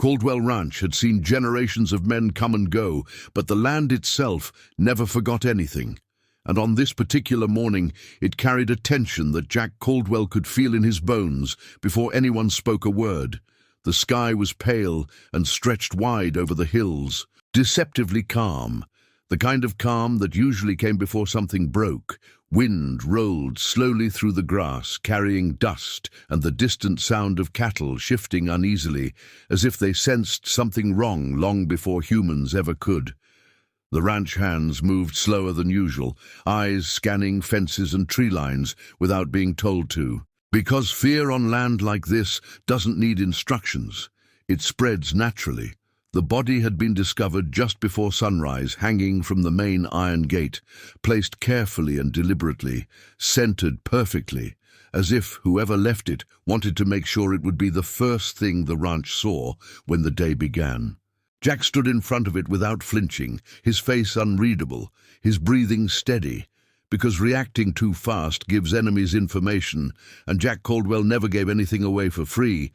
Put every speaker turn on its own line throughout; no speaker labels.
Caldwell Ranch had seen generations of men come and go, but the land itself never forgot anything. And on this particular morning, it carried a tension that Jack Caldwell could feel in his bones before anyone spoke a word. The sky was pale and stretched wide over the hills, deceptively calm, the kind of calm that usually came before something broke. Wind rolled slowly through the grass, carrying dust and the distant sound of cattle shifting uneasily, as if they sensed something wrong long before humans ever could. The ranch hands moved slower than usual, eyes scanning fences and tree lines without being told to. Because fear on land like this doesn't need instructions. It spreads naturally. The body had been discovered just before sunrise, hanging from the main iron gate, placed carefully and deliberately, centered perfectly, as if whoever left it wanted to make sure it would be the first thing the ranch saw when the day began. Jack stood in front of it without flinching, his face unreadable, his breathing steady, because reacting too fast gives enemies information, and Jack Caldwell never gave anything away for free.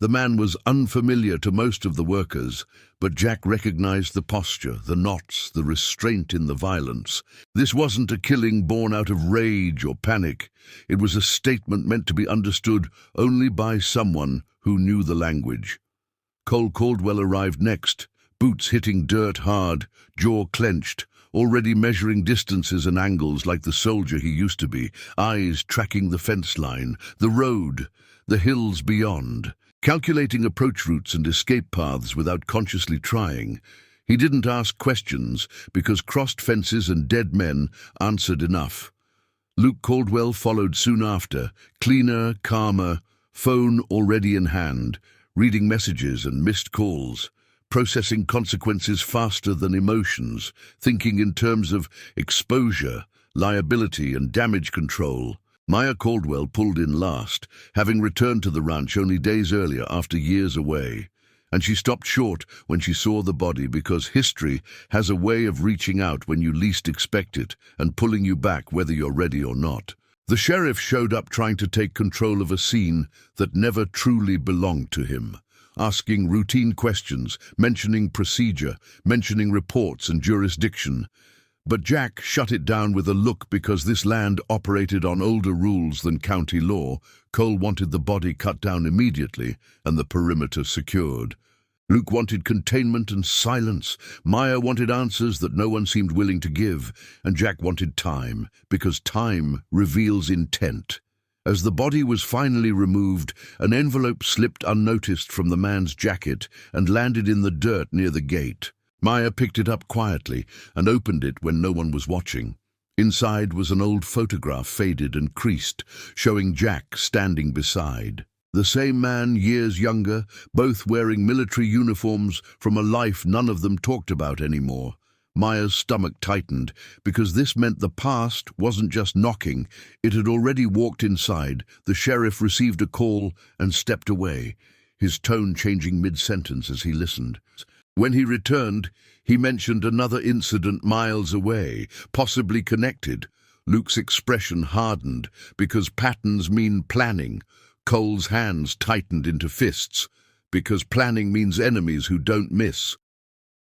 The man was unfamiliar to most of the workers, but Jack recognized the posture, the knots, the restraint in the violence. This wasn't a killing born out of rage or panic. It was a statement meant to be understood only by someone who knew the language. Cole Caldwell arrived next, boots hitting dirt hard, jaw clenched, already measuring distances and angles like the soldier he used to be, eyes tracking the fence line, the road, the hills beyond, calculating approach routes and escape paths without consciously trying. He didn't ask questions because crossed fences and dead men answered enough. Luke Caldwell followed soon after, cleaner, calmer, phone already in hand, reading messages and missed calls, processing consequences faster than emotions, thinking in terms of exposure, liability, and damage control. Maya Caldwell pulled in last, having returned to the ranch only days earlier after years away. And she stopped short when she saw the body because history has a way of reaching out when you least expect it and pulling you back whether you're ready or not. The sheriff showed up trying to take control of a scene that never truly belonged to him, asking routine questions, mentioning procedure, mentioning reports and jurisdiction. But Jack shut it down with a look because this land operated on older rules than county law. Cole wanted the body cut down immediately and the perimeter secured. Luke wanted containment and silence. Maya wanted answers that no one seemed willing to give, and Jack wanted time, because time reveals intent. As the body was finally removed, an envelope slipped unnoticed from the man's jacket and landed in the dirt near the gate. Maya picked it up quietly and opened it when no one was watching. Inside was an old photograph, faded and creased, showing Jack standing beside. The same man, years younger, both wearing military uniforms from a life none of them talked about anymore. Maya's stomach tightened, because this meant the past wasn't just knocking, it had already walked inside. The sheriff received a call and stepped away, his tone changing mid-sentence as he listened. When he returned, he mentioned another incident miles away, possibly connected. Luke's expression hardened, because patterns mean planning. Cole's hands tightened into fists, because planning means enemies who don't miss.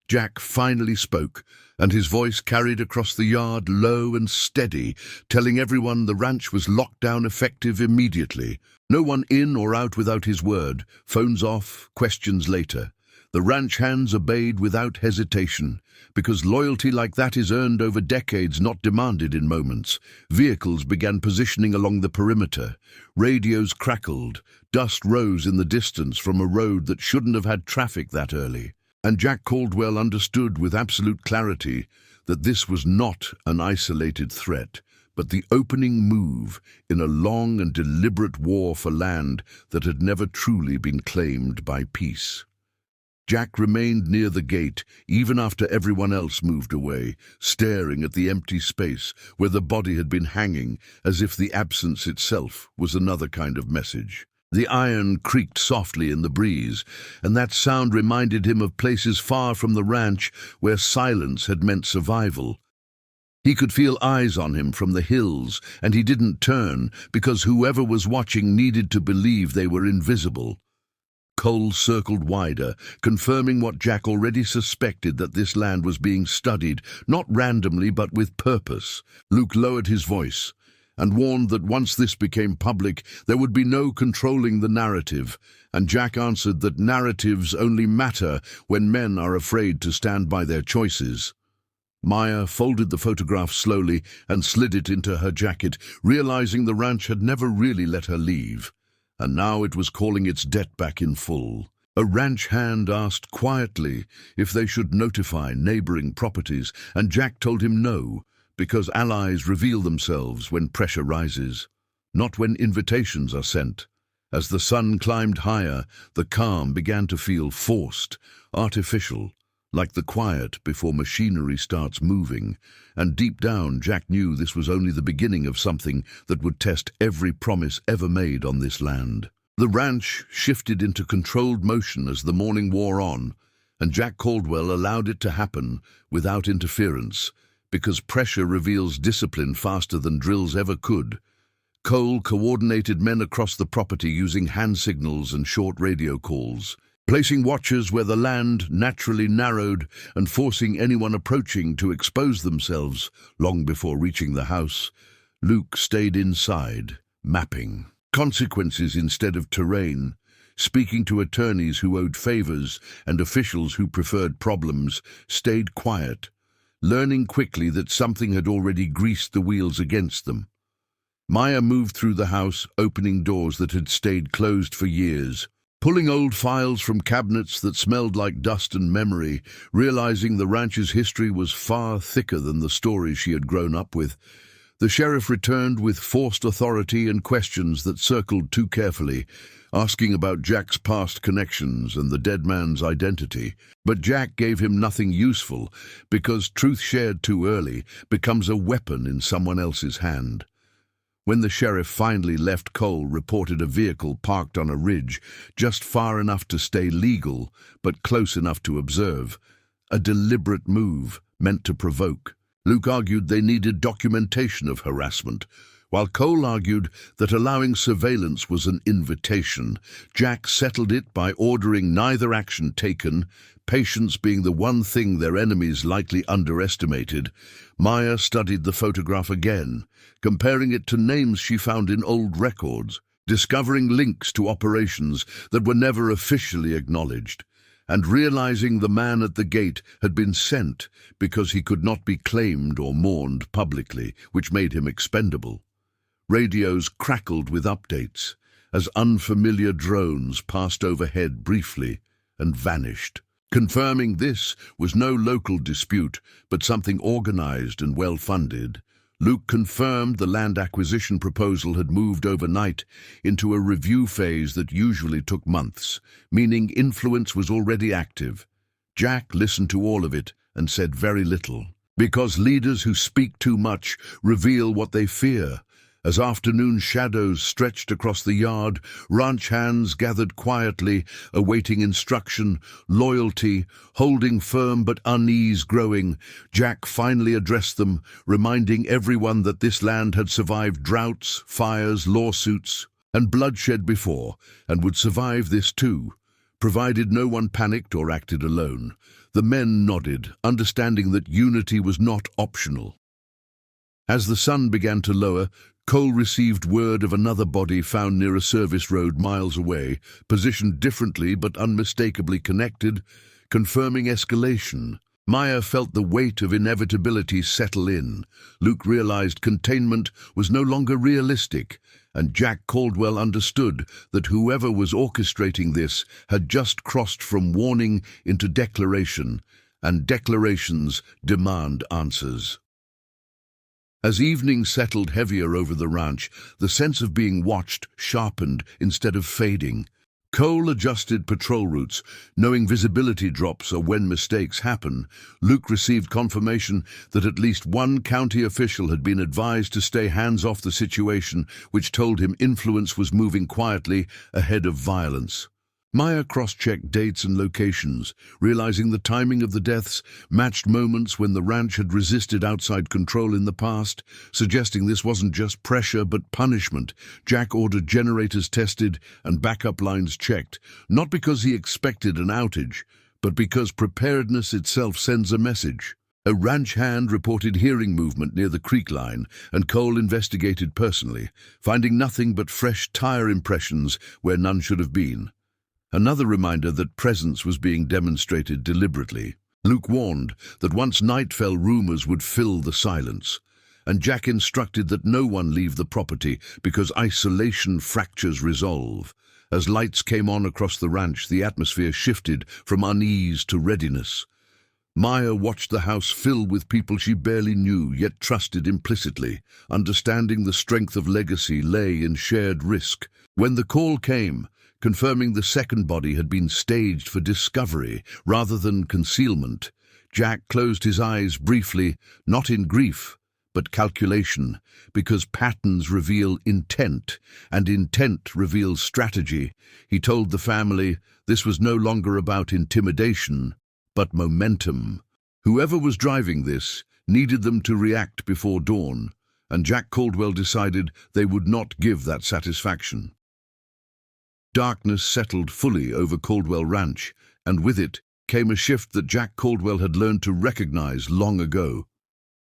Jack finally spoke, and his voice carried across the yard low and steady, telling everyone the ranch was locked down effective immediately. No one in or out without his word, phones off, questions later. The ranch hands obeyed without hesitation, because loyalty like that is earned over decades, not demanded in moments. Vehicles began positioning along the perimeter. Radios crackled. Dust rose in the distance from a road that shouldn't have had traffic that early. And Jack Caldwell understood with absolute clarity that this was not an isolated threat, but the opening move in a long and deliberate war for land that had never truly been claimed by peace. Jack remained near the gate, even after everyone else moved away, staring at the empty space where the body had been hanging, as if the absence itself was another kind of message. The iron creaked softly in the breeze, and that sound reminded him of places far from the ranch where silence had meant survival. He could feel eyes on him from the hills, and he didn't turn because whoever was watching needed to believe they were invisible. Cole circled wider, confirming what Jack already suspected, that this land was being studied, not randomly but with purpose. Luke lowered his voice and warned that once this became public, there would be no controlling the narrative, and Jack answered that narratives only matter when men are afraid to stand by their choices. Maya folded the photograph slowly and slid it into her jacket, realizing the ranch had never really let her leave, and now it was calling its debt back in full. A ranch hand asked quietly if they should notify neighboring properties, and Jack told him no, because allies reveal themselves when pressure rises, not when invitations are sent. As the sun climbed higher, the calm began to feel forced, artificial, like the quiet before machinery starts moving, and deep down Jack knew this was only the beginning of something that would test every promise ever made on this land. The ranch shifted into controlled motion as the morning wore on, and Jack Caldwell allowed it to happen without interference, because pressure reveals discipline faster than drills ever could. Cole coordinated men across the property using hand signals and short radio calls, placing watchers where the land naturally narrowed and forcing anyone approaching to expose themselves long before reaching the house. Luke stayed inside, mapping consequences instead of terrain, speaking to attorneys who owed favors and officials who preferred problems, stayed quiet, learning quickly that something had already greased the wheels against them. Maya moved through the house, opening doors that had stayed closed for years, pulling old files from cabinets that smelled like dust and memory, realizing the ranch's history was far thicker than the stories she had grown up with. The sheriff returned with forced authority and questions that circled too carefully, asking about Jack's past connections and the dead man's identity. But Jack gave him nothing useful, because truth shared too early becomes a weapon in someone else's hand. When the sheriff finally left, Cole reported a vehicle parked on a ridge, just far enough to stay legal, but close enough to observe. A deliberate move, meant to provoke. Luke argued they needed documentation of harassment, while Cole argued that allowing surveillance was an invitation. Jack settled it by ordering neither action taken, patience being the one thing their enemies likely underestimated. Maya studied the photograph again, comparing it to names she found in old records, discovering links to operations that were never officially acknowledged, and realizing the man at the gate had been sent because he could not be claimed or mourned publicly, which made him expendable. Radios crackled with updates as unfamiliar drones passed overhead briefly and vanished, confirming this was no local dispute, but something organized and well-funded. Luke confirmed the land acquisition proposal had moved overnight into a review phase that usually took months, meaning influence was already active. Jack listened to all of it and said very little, because leaders who speak too much reveal what they fear. As afternoon shadows stretched across the yard, ranch hands gathered quietly, awaiting instruction, loyalty, holding firm but unease growing. Jack finally addressed them, reminding everyone that this land had survived droughts, fires, lawsuits, and bloodshed before, and would survive this too, provided no one panicked or acted alone. The men nodded, understanding that unity was not optional. As the sun began to lower, Cole received word of another body found near a service road miles away, positioned differently but unmistakably connected, confirming escalation. Maya felt the weight of inevitability settle in. Luke realized containment was no longer realistic, and Jack Caldwell understood that whoever was orchestrating this had just crossed from warning into declaration, and declarations demand answers. As evening settled heavier over the ranch, the sense of being watched sharpened instead of fading. Cole adjusted patrol routes, knowing visibility drops are when mistakes happen. Luke received confirmation that at least one county official had been advised to stay hands off the situation, which told him influence was moving quietly ahead of violence. Maya cross-checked dates and locations, realizing the timing of the deaths matched moments when the ranch had resisted outside control in the past, suggesting this wasn't just pressure but punishment. Jack ordered generators tested and backup lines checked, not because he expected an outage, but because preparedness itself sends a message. A ranch hand reported hearing movement near the creek line, and Cole investigated personally, finding nothing but fresh tire impressions where none should have been. Another reminder that presence was being demonstrated deliberately. Luke warned that once night fell, rumors would fill the silence, and Jack instructed that no one leave the property because isolation fractures resolve. As lights came on across the ranch, the atmosphere shifted from unease to readiness. Maya watched the house fill with people she barely knew, yet trusted implicitly. Understanding the strength of legacy lay in shared risk. When the call came, confirming the second body had been staged for discovery rather than concealment, Jack closed his eyes briefly, not in grief, but calculation, because patterns reveal intent, and intent reveals strategy. He told the family this was no longer about intimidation, but momentum. Whoever was driving this needed them to react before dawn, and Jack Caldwell decided they would not give that satisfaction. Darkness settled fully over Caldwell Ranch, and with it came a shift that Jack Caldwell had learned to recognize long ago.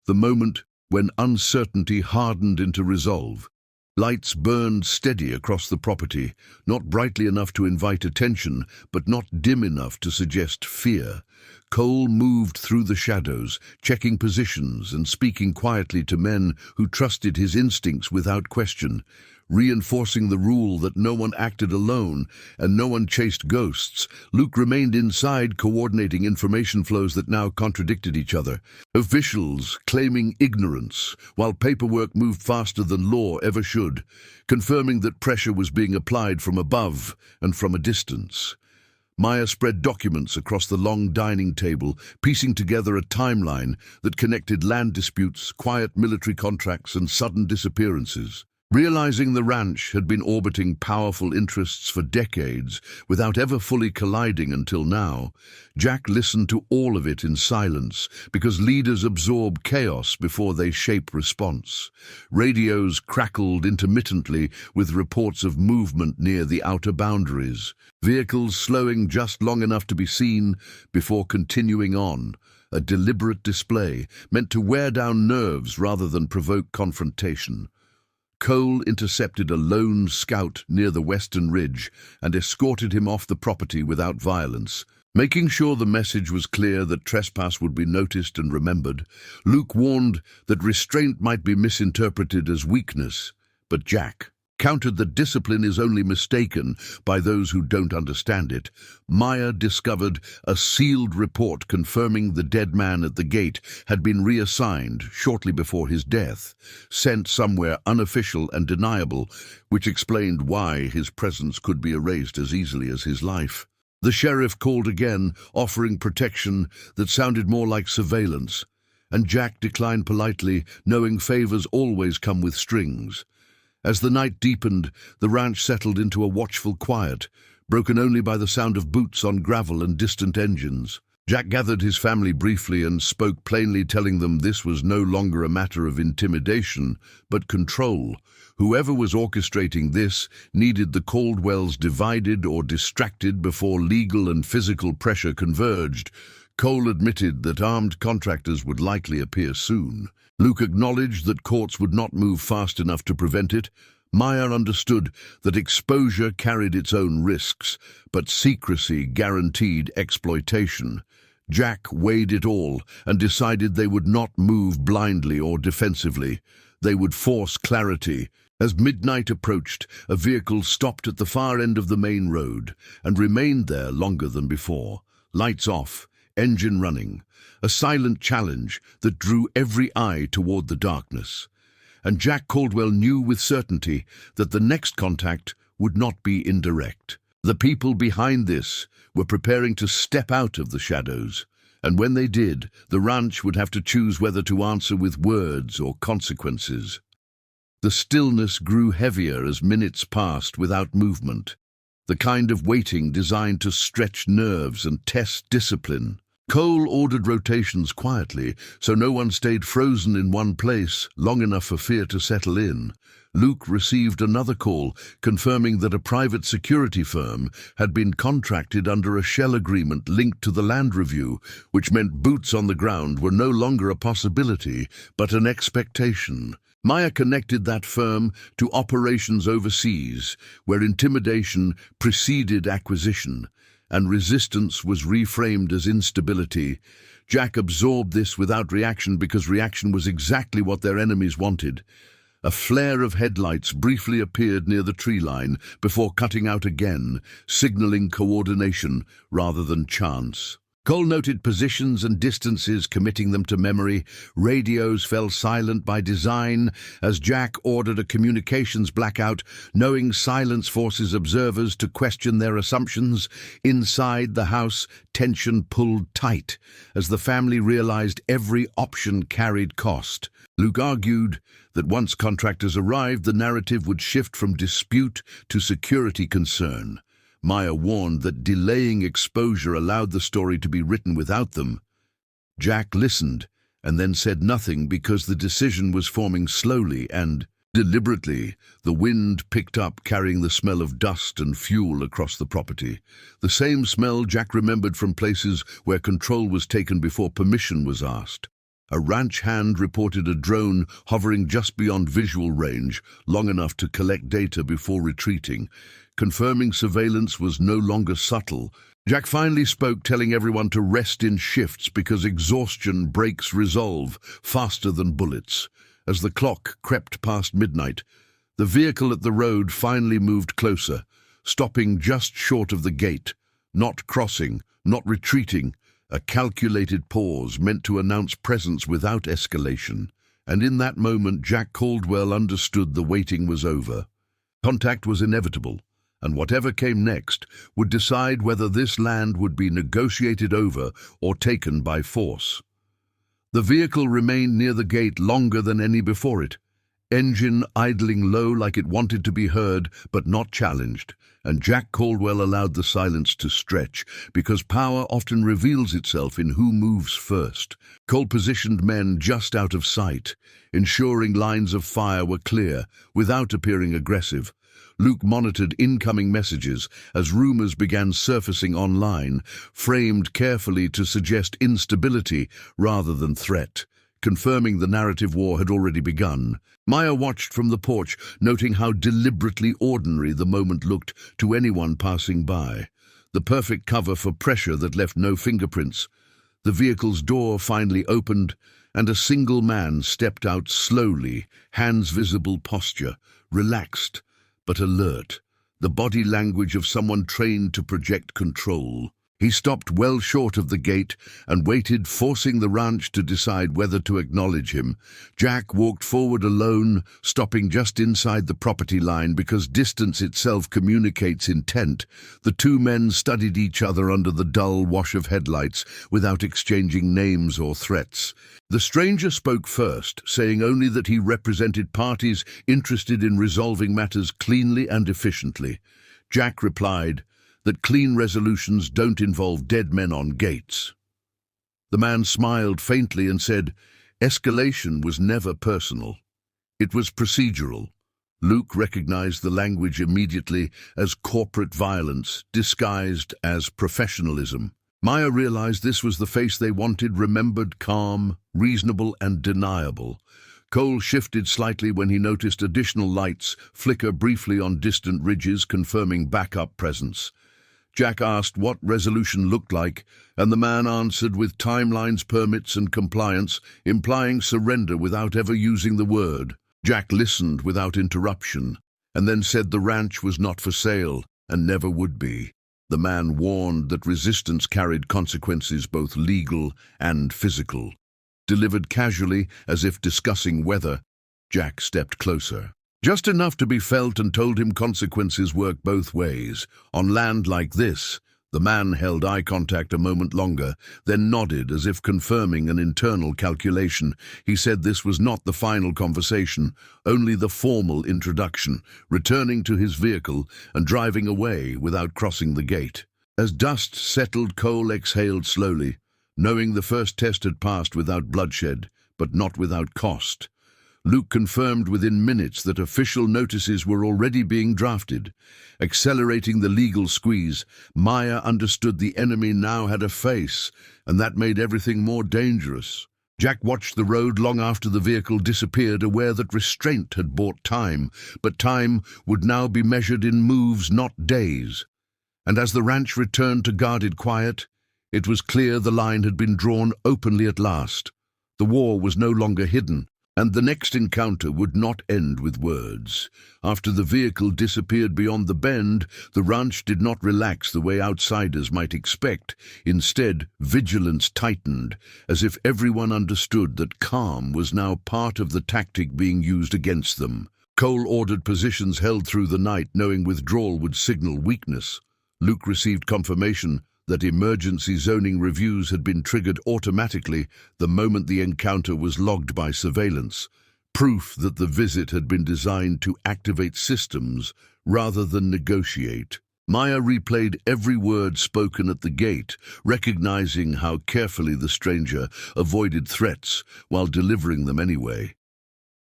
The moment when uncertainty hardened into resolve. Lights burned steady across the property, not brightly enough to invite attention, but not dim enough to suggest fear. Cole moved through the shadows, checking positions and speaking quietly to men who trusted his instincts without question, reinforcing the rule that no one acted alone and no one chased ghosts. Luke remained inside, coordinating information flows that now contradicted each other. Officials claiming ignorance, while paperwork moved faster than law ever should, confirming that pressure was being applied from above and from a distance. Maya spread documents across the long dining table, piecing together a timeline that connected land disputes, quiet military contracts, and sudden disappearances. Realizing the ranch had been orbiting powerful interests for decades without ever fully colliding until now, Jack listened to all of it in silence, because leaders absorb chaos before they shape response. Radios crackled intermittently with reports of movement near the outer boundaries, vehicles slowing just long enough to be seen before continuing on. A deliberate display meant to wear down nerves rather than provoke confrontation. Cole intercepted a lone scout near the western ridge and escorted him off the property without violence. Making sure the message was clear that trespass would be noticed and remembered, Luke warned that restraint might be misinterpreted as weakness, but Jack countered that discipline is only mistaken by those who don't understand it. Maya discovered a sealed report confirming the dead man at the gate had been reassigned shortly before his death, sent somewhere unofficial and deniable, which explained why his presence could be erased as easily as his life. The sheriff called again, offering protection that sounded more like surveillance, and Jack declined politely, knowing favors always come with strings. As the night deepened, the ranch settled into a watchful quiet, broken only by the sound of boots on gravel and distant engines. Jack gathered his family briefly and spoke plainly, telling them this was no longer a matter of intimidation, but control. Whoever was orchestrating this needed the Caldwells divided or distracted before legal and physical pressure converged. Cole admitted that armed contractors would likely appear soon. Luke acknowledged that courts would not move fast enough to prevent it. Maya understood that exposure carried its own risks, but secrecy guaranteed exploitation. Jack weighed it all and decided they would not move blindly or defensively. They would force clarity. As midnight approached, a vehicle stopped at the far end of the main road and remained there longer than before. Lights off, engine running. A silent challenge that drew every eye toward the darkness. And Jack Caldwell knew with certainty that the next contact would not be indirect. The people behind this were preparing to step out of the shadows, and when they did, the ranch would have to choose whether to answer with words or consequences. The stillness grew heavier as minutes passed without movement. the kind of waiting designed to stretch nerves and test discipline. Cole ordered rotations quietly, so no one stayed frozen in one place long enough for fear to settle in. Luke received another call, confirming that a private security firm had been contracted under a shell agreement linked to the land review, which meant boots on the ground were no longer a possibility, but an expectation. Maya connected that firm to operations overseas, where intimidation preceded acquisition, and resistance was reframed as instability. Jack absorbed this without reaction because reaction was exactly what their enemies wanted. A flare of headlights briefly appeared near the tree line before cutting out again, signaling coordination rather than chance. Cole noted positions and distances, committing them to memory. Radios fell silent by design as Jack ordered a communications blackout, knowing silence forces observers to question their assumptions. Inside the house, tension pulled tight as the family realized every option carried cost. Luke argued that once contractors arrived, the narrative would shift from dispute to security concern. Maya warned that delaying exposure allowed the story to be written without them. Jack listened and then said nothing because the decision was forming slowly and deliberately. The wind picked up, carrying the smell of dust and fuel across the property. The same smell Jack remembered from places where control was taken before permission was asked. A ranch hand reported a drone hovering just beyond visual range, long enough to collect data before retreating. Confirming surveillance was no longer subtle. Jack finally spoke, telling everyone to rest in shifts because exhaustion breaks resolve faster than bullets. As the clock crept past midnight, the vehicle at the road finally moved closer, stopping just short of the gate, not crossing, not retreating, a calculated pause meant to announce presence without escalation. And in that moment, Jack Caldwell understood the waiting was over. Contact was inevitable, and whatever came next would decide whether this land would be negotiated over or taken by force. The vehicle remained near the gate longer than any before it, engine idling low like it wanted to be heard but not challenged, and Jack Caldwell allowed the silence to stretch, because power often reveals itself in who moves first. Cole positioned men just out of sight, ensuring lines of fire were clear without appearing aggressive. Luke monitored incoming messages as rumors began surfacing online, framed carefully to suggest instability rather than threat, confirming the narrative war had already begun. Maya watched from the porch, noting how deliberately ordinary the moment looked to anyone passing by. The perfect cover for pressure that left no fingerprints. The vehicle's door finally opened, and a single man stepped out slowly, hands visible posture, relaxed but alert, the body language of someone trained to project control. He stopped well short of the gate and waited, forcing the ranch to decide whether to acknowledge him. Jack walked forward alone, stopping just inside the property line because distance itself communicates intent. The two men studied each other under the dull wash of headlights without exchanging names or threats. The stranger spoke first, saying only that he represented parties interested in resolving matters cleanly and efficiently. Jack replied that clean resolutions don't involve dead men on gates. The man smiled faintly and said, escalation was never personal. It was procedural. Luke recognized the language immediately as corporate violence, disguised as professionalism. Maya realized this was the face they wanted, remembered, calm, reasonable, and deniable. Cole shifted slightly when he noticed additional lights flicker briefly on distant ridges, confirming backup presence. Jack asked what resolution looked like, and the man answered with timelines, permits, and compliance, implying surrender without ever using the word. Jack listened without interruption, and then said the ranch was not for sale, and never would be. The man warned that resistance carried consequences both legal and physical. Delivered casually, as if discussing weather, Jack stepped closer. Just enough to be felt, and told him consequences work both ways. On land like this, The man held eye contact a moment longer, then nodded as if confirming an internal calculation. He said this was not the final conversation, only the formal introduction, returning to his vehicle and driving away without crossing the gate. As dust settled, Cole exhaled slowly, knowing the first test had passed without bloodshed, but not without cost. Luke confirmed within minutes that official notices were already being drafted. Accelerating the legal squeeze, Maya understood the enemy now had a face, and that made everything more dangerous. Jack watched the road long after the vehicle disappeared, aware that restraint had bought time, but time would now be measured in moves, not days. And as the ranch returned to guarded quiet, it was clear the line had been drawn openly at last. The war was no longer hidden, and the next encounter would not end with words. After the vehicle disappeared beyond the bend, the ranch did not relax the way outsiders might expect. Instead, vigilance tightened, as if everyone understood that calm was now part of the tactic being used against them. Cole ordered positions held through the night, knowing withdrawal would signal weakness. Luke received confirmation that emergency zoning reviews had been triggered automatically the moment the encounter was logged by surveillance, proof that the visit had been designed to activate systems rather than negotiate. Maya replayed every word spoken at the gate, recognizing how carefully the stranger avoided threats while delivering them anyway.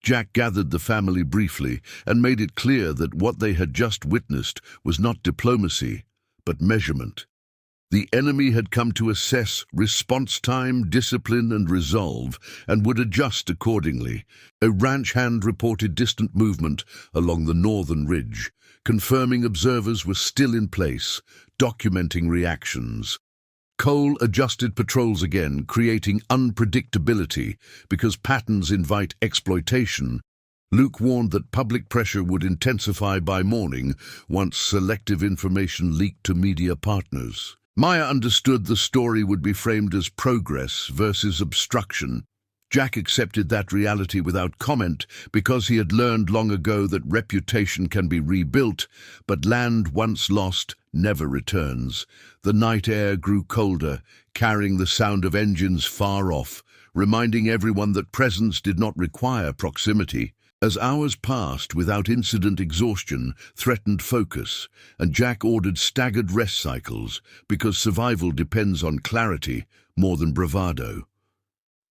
Jack gathered the family briefly and made it clear that what they had just witnessed was not diplomacy, but measurement. The enemy had come to assess response time, discipline, and resolve, and would adjust accordingly. A ranch hand reported distant movement along the northern ridge, confirming observers were still in place, documenting reactions. Cole adjusted patrols again, creating unpredictability because patterns invite exploitation. Luke warned that public pressure would intensify by morning once selective information leaked to media partners. Maya understood the story would be framed as progress versus obstruction. Jack accepted that reality without comment because he had learned long ago that reputation can be rebuilt, but land once lost never returns. The night air grew colder, carrying the sound of engines far off, reminding everyone that presence did not require proximity. As hours passed without incident, exhaustion threatened focus, and Jack ordered staggered rest cycles because survival depends on clarity more than bravado.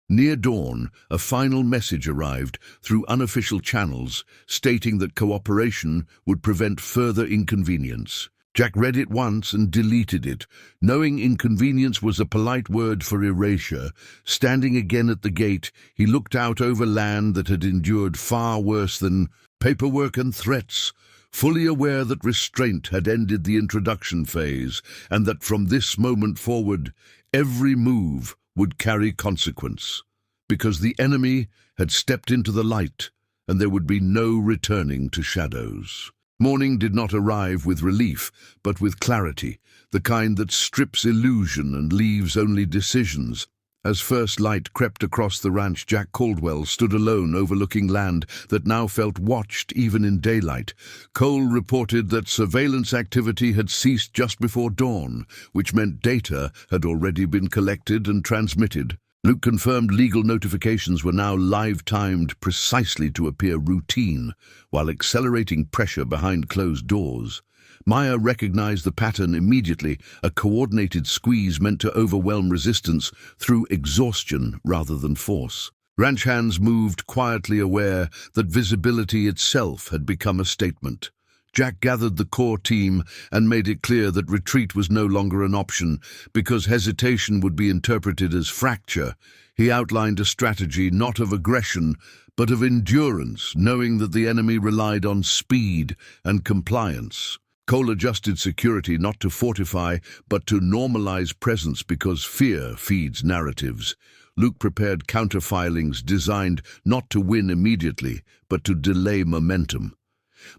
Near dawn, a final message arrived through unofficial channels stating that cooperation would prevent further inconvenience. Jack read it once and deleted it, knowing inconvenience was a polite word for erasure. Standing again at the gate, he looked out over land that had endured far worse than paperwork and threats, fully aware that restraint had ended the introduction phase, and that from this moment forward, every move would carry consequence, because the enemy had stepped into the light, and there would be no returning to shadows. Morning did not arrive with relief, but with clarity, the kind that strips illusion and leaves only decisions. As first light crept across the ranch, Jack Caldwell stood alone overlooking land that now felt watched even in daylight. Cole reported that surveillance activity had ceased just before dawn, which meant data had already been collected and transmitted. Luke confirmed legal notifications were now live-timed precisely to appear routine, while accelerating pressure behind closed doors. Maya recognized the pattern immediately, a coordinated squeeze meant to overwhelm resistance through exhaustion rather than force. Ranch hands moved, quietly aware that visibility itself had become a statement. Jack gathered the core team and made it clear that retreat was no longer an option because hesitation would be interpreted as fracture. He outlined a strategy not of aggression, but of endurance, knowing that the enemy relied on speed and compliance. Cole adjusted security not to fortify, but to normalize presence because fear feeds narratives. Luke prepared counter-filings designed not to win immediately, but to delay momentum.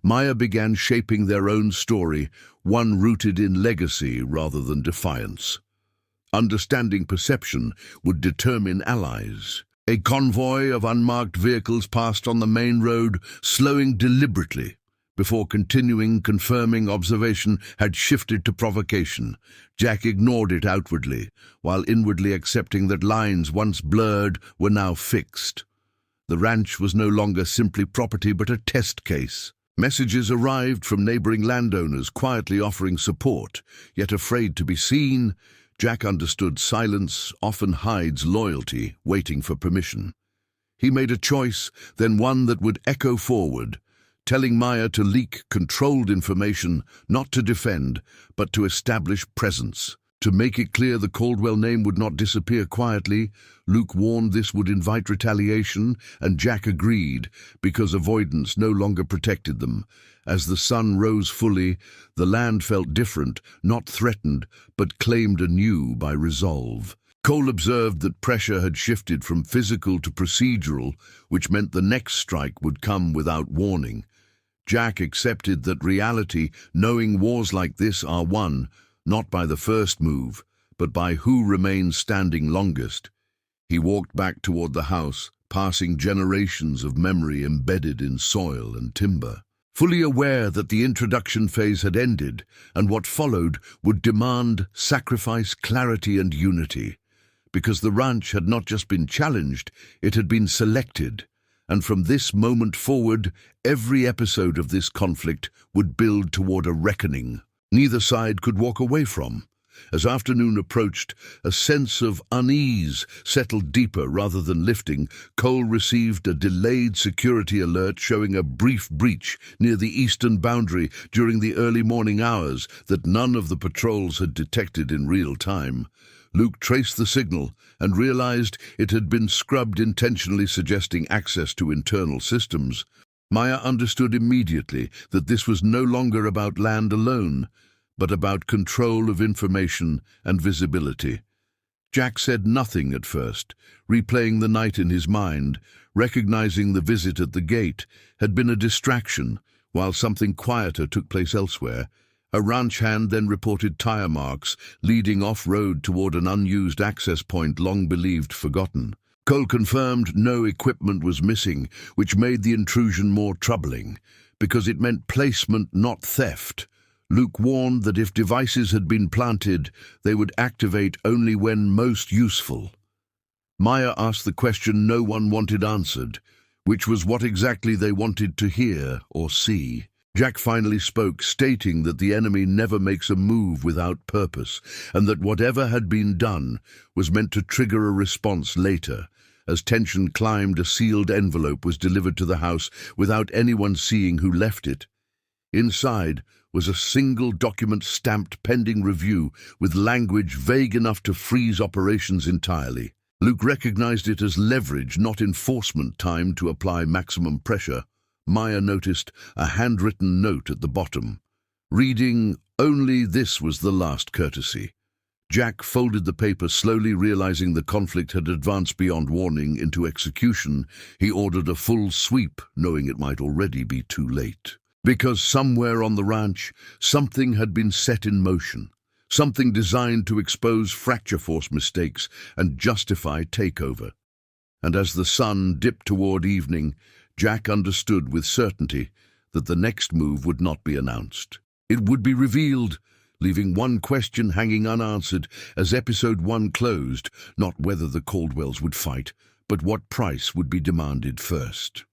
Maya began shaping their own story, one rooted in legacy rather than defiance. Understanding perception would determine allies. A convoy of unmarked vehicles passed on the main road, slowing deliberately. Before continuing, confirming observation had shifted to provocation. Jack ignored it outwardly, while inwardly accepting that lines once blurred were now fixed. The ranch was no longer simply property but a test case. Messages arrived from neighboring landowners quietly offering support, yet afraid to be seen. Jack understood silence often hides loyalty, waiting for permission. He made a choice, then one that would echo forward, telling Maya to leak controlled information, not to defend, but to establish presence. To make it clear the Caldwell name would not disappear quietly, Luke warned this would invite retaliation, and Jack agreed, because avoidance no longer protected them. As the sun rose fully, the land felt different, not threatened, but claimed anew by resolve. Cole observed that pressure had shifted from physical to procedural, which meant the next strike would come without warning. Jack accepted that reality, knowing wars like this are won, not by the first move, but by who remains standing longest. He walked back toward the house, passing generations of memory embedded in soil and timber. Fully aware that the introduction phase had ended, and what followed would demand sacrifice, clarity, and unity. Because the ranch had not just been challenged, it had been selected. And from this moment forward, every episode of this conflict would build toward a reckoning neither side could walk away from. As afternoon approached, a sense of unease settled deeper rather than lifting. Cole received a delayed security alert showing a brief breach near the eastern boundary during the early morning hours that none of the patrols had detected in real time. Luke traced the signal and realized it had been scrubbed intentionally, suggesting access to internal systems. Maya understood immediately that this was no longer about land alone, but about control of information and visibility. Jack said nothing at first, replaying the night in his mind, recognizing the visit at the gate had been a distraction, while something quieter took place elsewhere. A ranch hand then reported tire marks leading off-road toward an unused access point long believed forgotten. Cole confirmed no equipment was missing, which made the intrusion more troubling, because it meant placement, not theft. Luke warned that if devices had been planted, they would activate only when most useful. Maya asked the question no one wanted answered, which was what exactly they wanted to hear or see. Jack finally spoke, stating that the enemy never makes a move without purpose, and that whatever had been done was meant to trigger a response later. As tension climbed, a sealed envelope was delivered to the house without anyone seeing who left it. Inside was a single document stamped pending review, with language vague enough to freeze operations entirely. Luke recognized it as leverage, not enforcement time to apply maximum pressure. Maya noticed a handwritten note at the bottom, reading, "Only this was the last courtesy." Jack folded the paper, slowly realizing the conflict had advanced beyond warning into execution. He ordered a full sweep, knowing it might already be too late. Because somewhere on the ranch, something had been set in motion, something designed to expose fracture force mistakes and justify takeover. And as the sun dipped toward evening, Jack understood with certainty that the next move would not be announced. It would be revealed, leaving one question hanging unanswered as Episode 1 closed, not whether the Caldwells would fight, but what price would be demanded first.